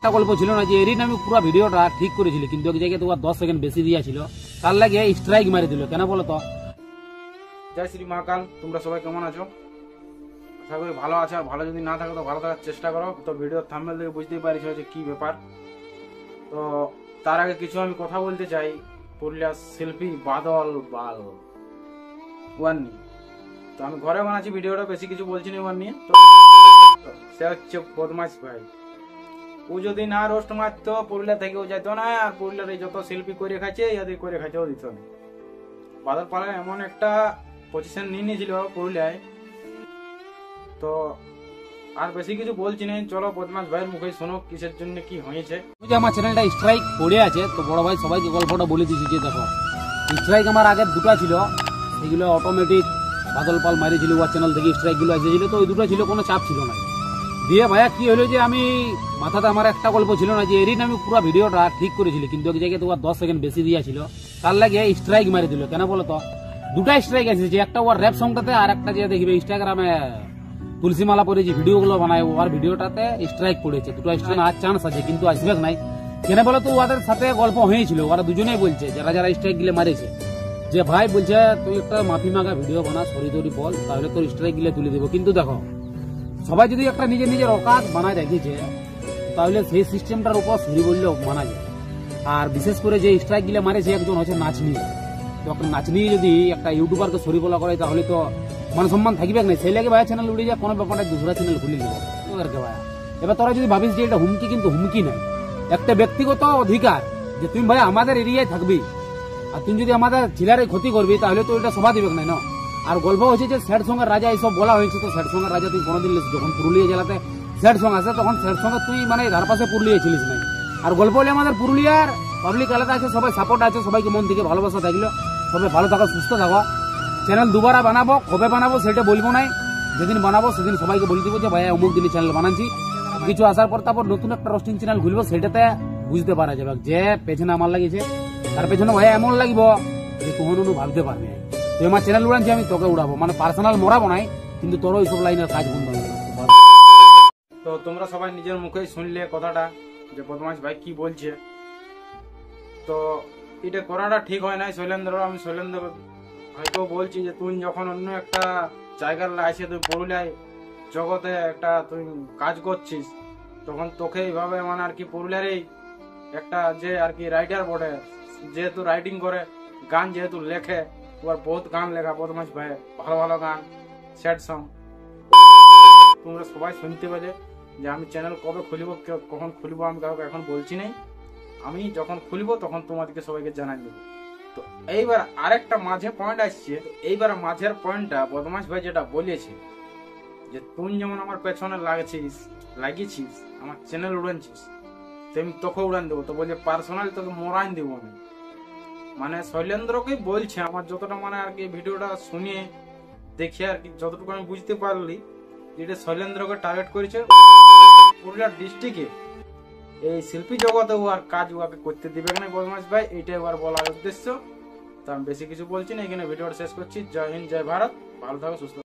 একটা গল্প ছিল না যে এরিন আমি পুরো ভিডিওটা ঠিক করেছিল, কিন্তু এক জায়গায় তোমার 10 সেকেন্ড বেশি দিয়েছিল, তার লাগে স্ট্রাইক মারি দিল। কেন বলো তো? জয় শ্রী মহাকাল, তোমরা সবাই কেমন আছো? আশা করি ভালো আছো। আর ভালো যদি না থাকো তো ভালো থাকার চেষ্টা করো। তো ভিডিওর থাম্বনেল দেখে বুঝতেই পারিস যে কি ব্যাপার। তো তার আগে কিছু আমি কথা বলতে চাই পুরুলিয়ার শিল্পী বাদল বাল ওয়ান নিয়ে। তো আমি ঘরে বানাচ্ছি ভিডিওটা, বেশি কিছু বলছি না ওয়ান নিয়ে। তো সে হচ্ছে বদমাইশ ভাই। ও যদি না রোস্ট মারতো পুরুলিয়া থেকে ও যেত না, আর পুরুলিয়ার এই যত শিল্পী করে খাচ্ছে ইয়াদের করে খাচ্ছে ও দিত না। বাদল পাড়ায় এমন একটা পজিশন নিয়ে নিয়েছিল পুরুলিয়ায়। তো আর বেশি কিছু বলছি না, চলো বদমাস ভাইয়ের মুখে শোনো কিসের জন্য কি হয়েছে। আমার চ্যানেলটা স্ট্রাইক পড়ে আছে, তো বড় ভাই সবাইকে গল্পটা বলে দিয়েছি যে দেখো স্ট্রাইক আমার আগের দুটো ছিল, সেগুলো অটোমেটিক বাদল পাল মারিয়েছিল, ওর চ্যানেল থেকে স্ট্রাইক গুলো এসেছিল। তো ওই দুটো ছিল, কোনো চাপ ছিল না। দিয়ে ভাইয়া কি হলো যে আমি মাথাতে আমার একটা গল্প ছিল না যে এরিন আমি পুরো ভিডিওটা ঠিক করেছিল, কিন্তু এক জায়গায় তোমার 10 সেকেন্ড বেশি দিয়েছিল, তার লাগে স্ট্রাইক মারি দিল। কেন বলো তো? দুটা স্ট্রাইক এসেছে, একটা ওর র্যাপ সংটাতে আর একটা যে দেখবে ইনস্টাগ্রামে তুলসী মালা পরে যে ভিডিওগুলো বানায় ওর ভিডিওটাতে স্ট্রাইক পড়েছে। দুটো স্ট্রাইক আর চান্স আছে, কিন্তু আসবে নাই। কেন বলো তো? ওদের সাথে গল্প হয়েছিল, ওরা দুজনেই বলছে যারা যারা স্ট্রাইক গিলে মারেছে, যে ভাই বলছে তুই একটা মাফি মাগা ভিডিও বানা, সরি তরি বল, তাহলে তোর স্ট্রাইক গিলে তুলে দেবো। কিন্তু দেখো সবাই যদি একটা নিজের নিজের অকাত বানায় রেখেছে, তাহলে সেই সিস্টেমটার উপর সরি বললেও মানা যায়। আর বিশেষ করে যে স্ট্রাইক গিলে মারেছে একজন হচ্ছে নাচনি। তখন নাচনি যদি একটা ইউটিউবারকে সরি বলা করে, তাহলে তো মান সম্মান থাকবে না। সেই লাগে ভাই চ্যানেল উড়ে যায়, কোনো ব্যাপারটা দুসরা চ্যানেল খুলে নেবো ওদেরকে ভাই। এবার তোরা যদি ভাবিস যে এটা হুমকি, কিন্তু হুমকি নাই, একটা ব্যক্তিগত অধিকার যে তুমি ভাই আমাদের এরিয়ায় থাকবি, আর তুমি যদি আমাদের জেলার ক্ষতি করবি, তাহলে তো এটা সভা দিবে না। আর গল্প হয়েছে যে স্যাড সঙ্গের রাজা এইসব বলা হয়েছে, তো স্যাড সঙ্গের রাজা তুই কোনোদিন যখন পুরুলিয়া জেলাতে স্যাড সঙ্গ আছে, তখন স্যাড সঙ্গে তুই মানে ধার পাশে পুরুলিয়া ছিলিস নাই। আর গল্প হলে আমাদের পুরুলিয়ার পাবলিক আলাদা আছে, সবাই সাপোর্ট আছে, সবাইকে মন থেকে ভালোবাসা থাকলো। সবাই ভালো থাকো, সুস্থ থাকো। চ্যানেল দুবারা বানাবো, কবে বানাবো সেটা বলবো নাই, যেদিন বানাবো সেদিন সবাইকে বলে দিব যে ভাই অমুক দিনই চ্যানেল বানাচ্ছি। কিছু আসার পর তারপর নতুন একটা রোস্টিং চ্যানেল খুলবো, সেটাতে বুঝতে পারা যাবে যে পেছনে আমার লাগিয়েছে, তার পেছনে ভাই এমন লাগবো যে কখনো ভাবতে পারবি না। তুই আমার চ্যানেল উড়াচ্ছি, আমি তোকে উড়াবো, মানে পার্সোনাল মরাবো নাই, কিন্তু তোর ওইসব লাইনের কাজ বন্ধ হবে। তো তোমরা সবাই নিজের মুখেই শুনলে কথাটা যে বদমাস ভাই কি বলছে। তো এটা করাটা ঠিক হয় নাই শৈলেন্দ্র। আমি শৈলেন্দ্র ভাইকেও বলছি যে তুই যখন অন্য একটা জায়গার লাইসে তুই পুরুলিয়ায় জগতে একটা তুই কাজ করছিস, তখন তোকে এইভাবে মানে আর কি পুরুলিয়ারই একটা যে আর কি রাইটার বটে, যেহেতু রাইটিং করে, গান যেহেতু লেখে, ওর বহুত গান লেখা বদমাস ভাই, ভালো ভালো গান, স্যাড সং। তোমরা সবাই শুনতে পেলে যে আমি চ্যানেল কবে খুলবো, কখন খুলবো আমি কাউকে এখন বলছি নাই। আমি যখন খুলবো তখন তোমাদেরকে সবাইকে জানাই দেবো। তো এইবার আরেকটা মাঝে পয়েন্ট আসছে। এইবার মাঝের পয়েন্টটা বদমাস ভাই যেটা বলেছে যে তুই যেমন আমার পেছনে লাগিয়েছিস আমার চ্যানেল উড়ানছিস, তেমনি তোকে উড়ান দেবো। তো বলছে পার্সোনাল তোকে মোরাইন দেবো আমি। মানে শৈলেন্দ্রকেই বলছে, আমার যতটা মানে আর কি ভিডিওটা শুনিয়ে দেখে আর কি যতটুকু আমি বুঝতে পারলি, যেটা শৈলেন্দ্রকে টার্গেট করেছে পুরুলিয়া ডিস্ট্রিক্টে এই শিল্পী জগতে ও আর কাজ ওকে করতে দিবে না বদমাস ভাই, এইটাই ওর বলার উদ্দেশ্য। তো আমি বেশি কিছু বলছি না, এখানে ভিডিওটা শেষ করছি। জয় হিন্দ, জয় ভারত, ভালো থাকো, সুস্থ।